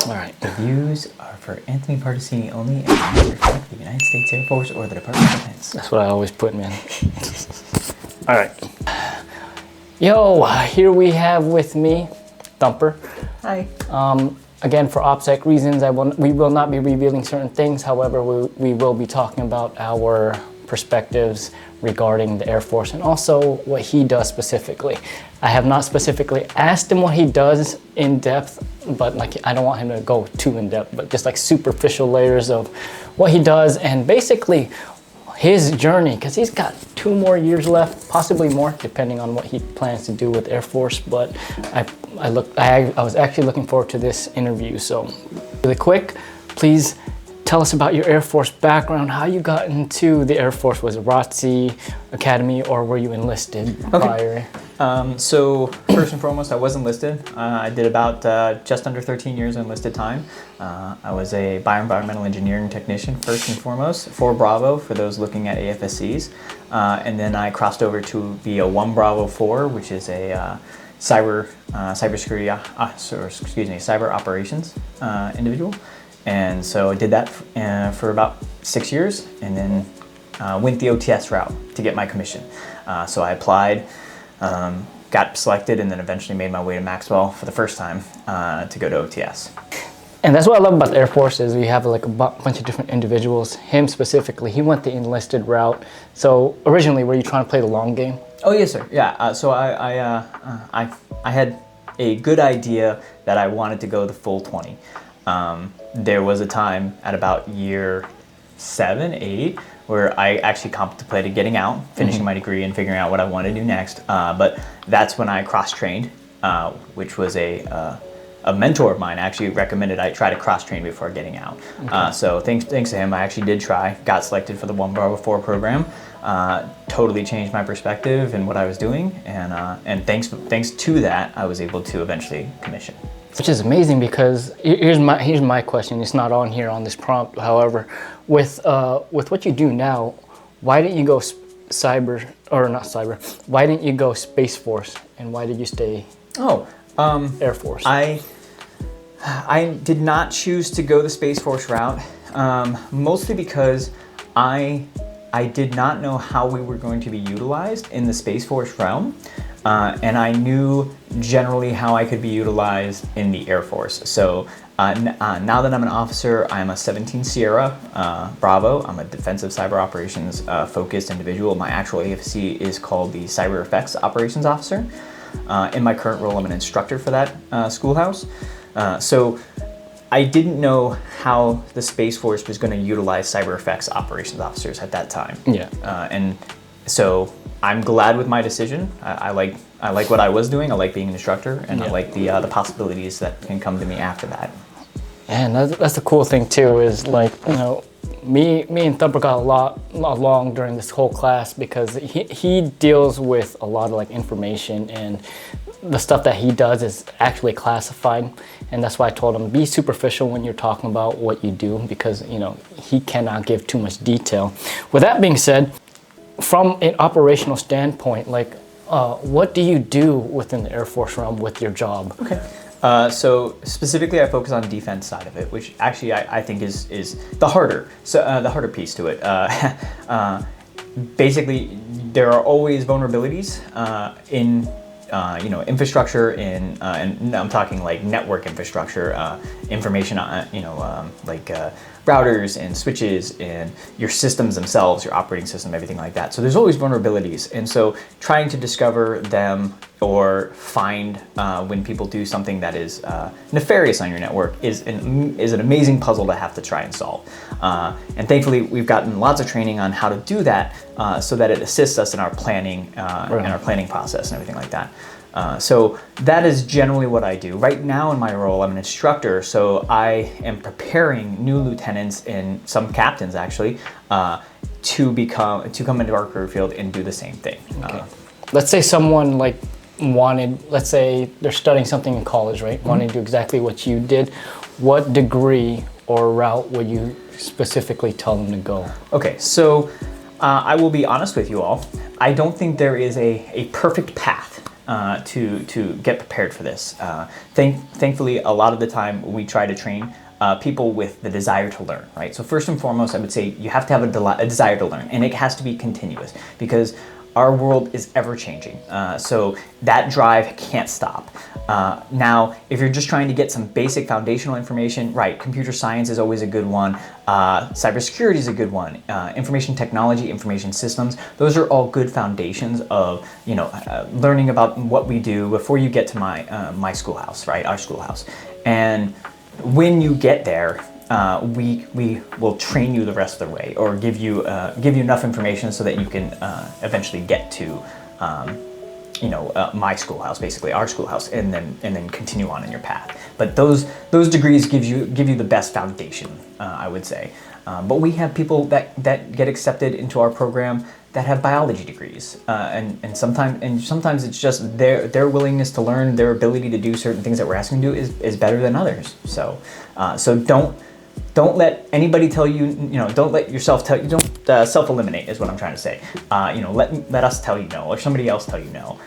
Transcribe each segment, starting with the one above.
All right. The views are for Anthony Particini only and do not reflect the United States Air Force or the Department of Defense. That's what I always put, man. All right. Yo, here we have with me Thumper. Hi. Again, for OPSEC reasons, we will not be revealing certain things. However, we will be talking about our perspectives regarding the Air Force and also what he does specifically. I have not specifically asked him what he does in depth, but like I don't want him to go too in depth, but just like superficial layers of what he does and basically his journey, because he's got 2 more years left, possibly more, depending on what he plans to do with Air Force. But I was actually looking forward to this interview. So really quick, please tell us about your Air Force background, how you got into the Air Force. Was it ROTC Academy or were you enlisted prior? So first and foremost, I was enlisted. I did about just under 13 years enlisted time. I was a bioenvironmental engineering technician first and foremost, 4 Bravo for those looking at AFSCs. And then I crossed over to be a 1 Bravo 4, which is a cyber operations individual. And so I did that for about 6 years and then went the OTS route to get my commission. So I applied, got selected, and then eventually made my way to Maxwell for the first time to go to OTS. And that's what I love about the Air Force is we have like a bunch of different individuals. Him specifically, he went the enlisted route. So originally, were you trying to play the long game? Oh yes, sir. Yeah. So I had a good idea that I wanted to go the full 20. There was a time at about year 7, 8 where I actually contemplated getting out, finishing my degree and figuring out what I wanted to do next. But that's when I cross-trained, which was a mentor of mine actually recommended I try to cross-train before getting out. Okay. So thanks to him, I actually did try, got selected for the 1 Bravo 4 program. Totally changed my perspective and what I was doing. And thanks to that, I was able to eventually commission. Which is amazing because here's my question. It's not on here on this prompt. However, with what you do now, why didn't you go Why didn't you go Space Force, and why did you stay Air Force? I did not choose to go the Space Force route, mostly because I did not know how we were going to be utilized in the Space Force realm. And I knew generally how I could be utilized in the Air Force. So now that I'm an officer, I'm a 17 Sierra Bravo. I'm a defensive cyber operations focused individual. My actual AFC is called the Cyber Effects Operations Officer. In my current role, I'm an instructor for that schoolhouse. So I didn't know how the Space Force was going to utilize cyber effects operations officers at that time. Yeah. And so I'm glad with my decision. I like what I was doing. I like being an instructor, and I like the possibilities that can come to me after that. And that's the cool thing too. Is like me and Thumper got along during this whole class because he deals with a lot of like information, and the stuff that he does is actually classified. And that's why I told him be superficial when you're talking about what you do because he cannot give too much detail. With that being said, from an operational standpoint, like what do you do within the Air Force realm with your job? Okay. So specifically, I focus on defense side of it, which actually I think is the harder piece to it. Basically, there are always vulnerabilities in infrastructure and I'm talking like network infrastructure, information, like routers and switches and your systems themselves, your operating system, everything like that. So there's always vulnerabilities. And so trying to discover them or find when people do something that is nefarious on your network is an amazing puzzle to have to try and solve. And thankfully, we've gotten lots of training on how to do that so that it assists us in our planning in our planning process and everything like that. So that is generally what I do. Right now in my role, I'm an instructor, so I am preparing new lieutenants and some captains actually to come into our career field and do the same thing. Okay. Let's say someone like let's say they're studying something in college, right? Wanting to do exactly what you did. What degree or route would you specifically tell them to go? Okay, so I will be honest with you all. I don't think there is a perfect path to get prepared for this. Thankfully, a lot of the time we try to train people with the desire to learn, right? So first and foremost, I would say you have to have a desire to learn, and it has to be continuous because our world is ever changing. So that drive can't stop. Now, if you're just trying to get some basic foundational information, right, computer science is always a good one. Cybersecurity is a good one. Information technology, information systems, those are all good foundations of, learning about what we do before you get to my schoolhouse, right, our schoolhouse. And when you get there, we will train you the rest of the way, or give you enough information so that you can eventually get to my schoolhouse, basically our schoolhouse, and then continue on in your path. But those degrees give you the best foundation, I would say. But we have people that get accepted into our program that have biology degrees, and sometimes it's just their willingness to learn, their ability to do certain things that we're asking to do is better than others. So don't let anybody tell you, don't let yourself tell you, don't self-eliminate is what I'm trying to say. Let us tell you no, or somebody else tell you no.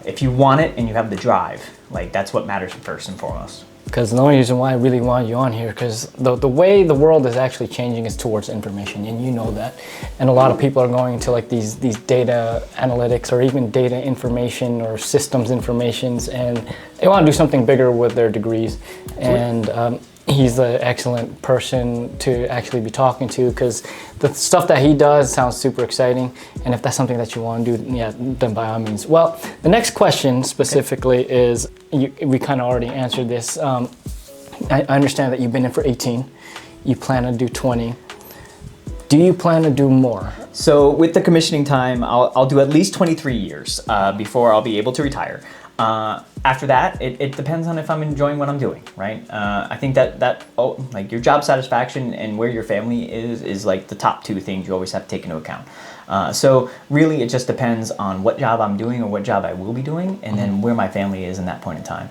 If you want it and you have the drive, like that's what matters first and foremost. Because the only reason why I really want you on here, because the way the world is actually changing is towards information, and you know that. And a lot of people are going into like these data analytics, or even data information or systems informations, and they want to do something bigger with their degrees. And he's an excellent person to actually be talking to, because the stuff that he does sounds super exciting. And if that's something that you want to do, yeah, then by all means. Well, the next question specifically is, we kind of already answered this. I understand that you've been in for 18. You plan to do 20. Do you plan to do more? So with the commissioning time, I'll do at least 23 years before I'll be able to retire. After that, it depends on if I'm enjoying what I'm doing, right? I think that like your job satisfaction and where your family is like the top two things you always have to take into account. So really, it just depends on what job I'm doing or what job I will be doing, and then where my family is in that point in time.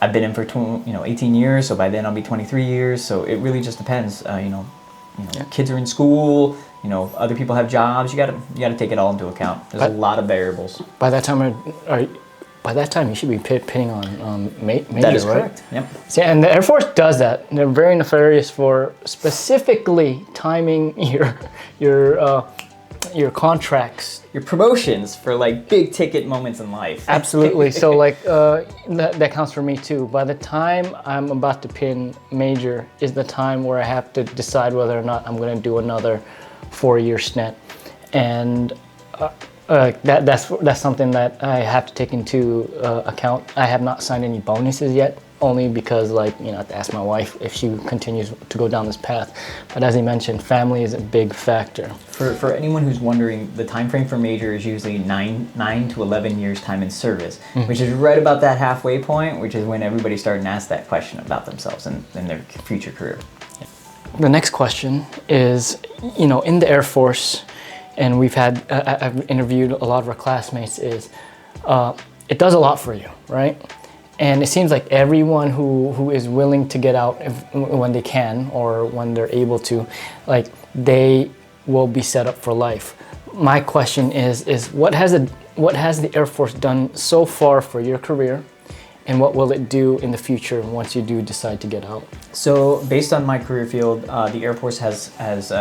I've been in for 18 years, so by then I'll be 23 years. So it really just depends. Kids are in school. Other people have jobs. You gotta take it all into account. There's a lot of variables. By that time, you should be pitting on major, that is right? Correct. Yep. See, and the Air Force does that. They're very nefarious for specifically timing your contracts, your promotions for like big ticket moments in life. Absolutely. So like that counts for me too. By the time I'm about to pin major is the time where I have to decide whether or not I'm going to do another 4-year stint, and that's something that I have to take into account. I have not signed any bonuses yet, only because I have to ask my wife if she continues to go down this path. But as he mentioned, family is a big factor. For anyone who's wondering, the time frame for major is usually 9 to 11 years time in service, which is right about that halfway point, which is when everybody's starting to ask that question about themselves and their future career. The next question is, in the Air Force, and I've interviewed a lot of our classmates, is it does a lot for you, right? And it seems like everyone who is willing to get out when they can, or when they're able to, they will be set up for life. My question is what has the Air Force done so far for your career, and what will it do in the future once you do decide to get out? So based on my career field, the Air Force has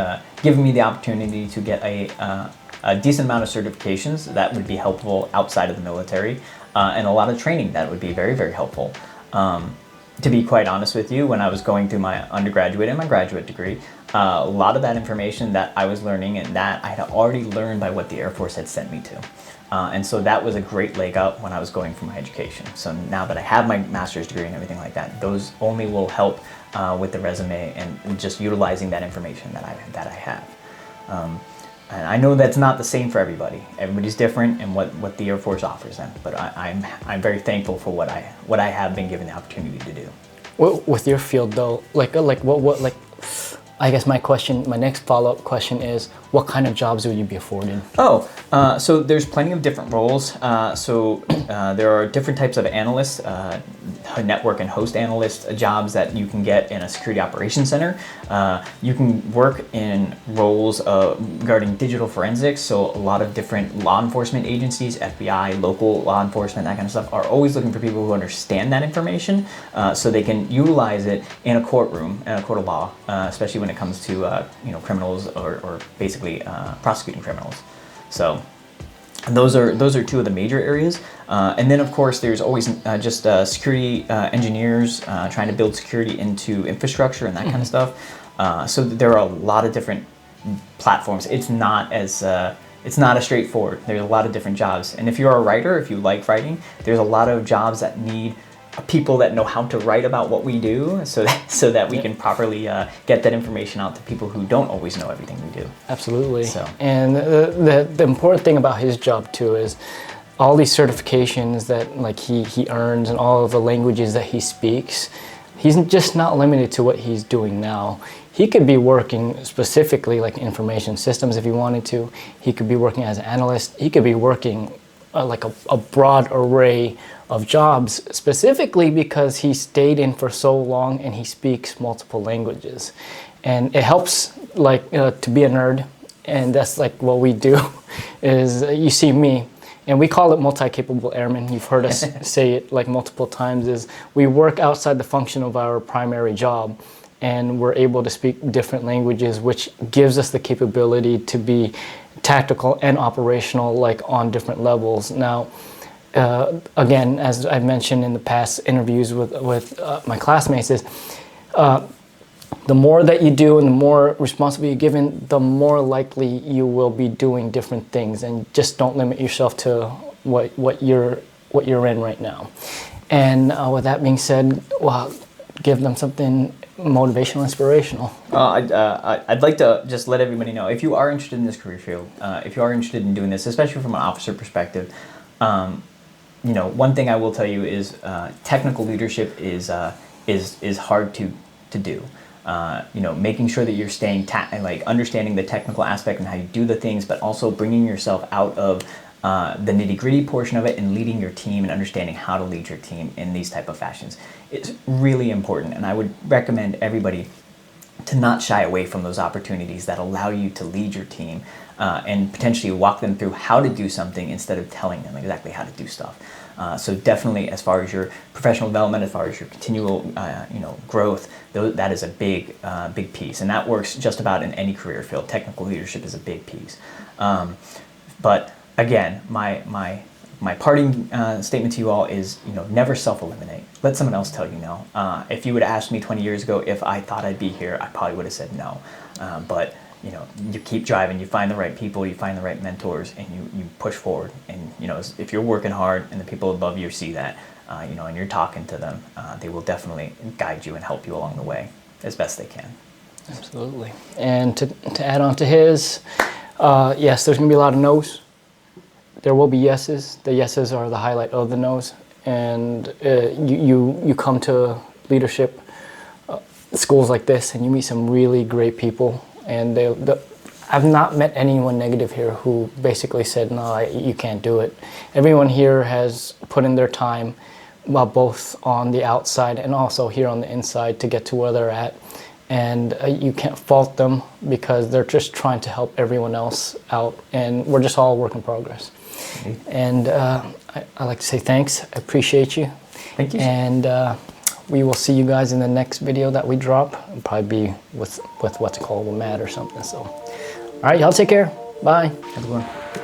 given me the opportunity to get a decent amount of certifications that would be helpful outside of the military, and a lot of training that would be very, very helpful. To be quite honest with you, when I was going through my undergraduate and my graduate degree, a lot of that information that I was learning and that I had already learned by what the Air Force had sent me to. And so that was a great leg up when I was going for my education. So now that I have my master's degree and everything like that, those only will help with the resume and just utilizing that information that I have. And I know that's not the same for everybody. Everybody's different in what the Air Force offers them. But I'm very thankful for what I have been given the opportunity to do. With your field though, I guess my next follow-up question is, what kind of jobs would you be afforded? So there's plenty of different roles. There are different types of analysts, network and host analyst jobs that you can get in a security operations center. You can work in roles regarding digital forensics. So a lot of different law enforcement agencies, FBI, local law enforcement, that kind of stuff, are always looking for people who understand that information so they can utilize it in a courtroom, in a court of law, especially when it comes to criminals or basically prosecuting criminals. So those are two of the major areas. And then of course there's always just security engineers trying to build security into infrastructure and that kind of stuff. So there are a lot of different platforms. It's not as straightforward. There's a lot of different jobs. And if you're a writer, if you like writing, there's a lot of jobs that need people that know how to write about what we do, so that we can properly get that information out to people who don't always know everything we do. Absolutely. So. And the important thing about his job too is all these certifications that like he earns and all of the languages that he speaks. He's just not limited to what he's doing now. He could be working specifically like information systems if he wanted to. He could be working as an analyst. He could be working like a broad array of jobs, specifically because he stayed in for so long and he speaks multiple languages. And it helps like to be a nerd, and that's like what we do is you see me, and we call it multi-capable airmen. You've heard us say it like multiple times, is we work outside the function of our primary job, and we're able to speak different languages, which gives us the capability to be tactical and operational like on different levels. Now, again, as I've mentioned in the past interviews with my classmates, is the more that you do and the more responsibility you're given, the more likely you will be doing different things, and just don't limit yourself to what you're in right now. And with that being said, well, give them something motivational, inspirational. I'd like to just let everybody know, if you are interested in this career field, if you are interested in doing this, especially from an officer perspective, one thing I will tell you is technical leadership is hard to do. Making sure that you're staying understanding the technical aspect and how you do the things, but also bringing yourself out of the nitty-gritty portion of it and leading your team and understanding how to lead your team in these type of fashions. It's really important, and I would recommend everybody to not shy away from those opportunities that allow you to lead your team and potentially walk them through how to do something instead of telling them exactly how to do stuff. So definitely, as far as your professional development, as far as your continual growth, that is a big piece, and that works just about in any career field. Technical leadership is a big piece. But again, my parting statement to you all is, never self-eliminate. Let someone else tell you no. If you would have asked me 20 years ago if I thought I'd be here, I probably would have said no. But you keep driving, you find the right people, you find the right mentors, and you push forward. And if you're working hard and the people above you see that, and you're talking to them, they will definitely guide you and help you along the way as best they can. Absolutely. And to add on to his, yes, there's gonna be a lot of no's. There will be yeses. The yeses are the highlight of the no's. And you come to leadership schools like this, and you meet some really great people. And I've not met anyone negative here who basically said, no, you can't do it. Everyone here has put in their time, both on the outside and also here on the inside, to get to where they're at. And you can't fault them because they're just trying to help everyone else out. And we're just all a work in progress. And I'd like to say thanks. I appreciate you. Thank you. And we will see you guys in the next video that we drop. It'll probably be with what's called a mat or something. So, all right, y'all take care. Bye. Have a good one.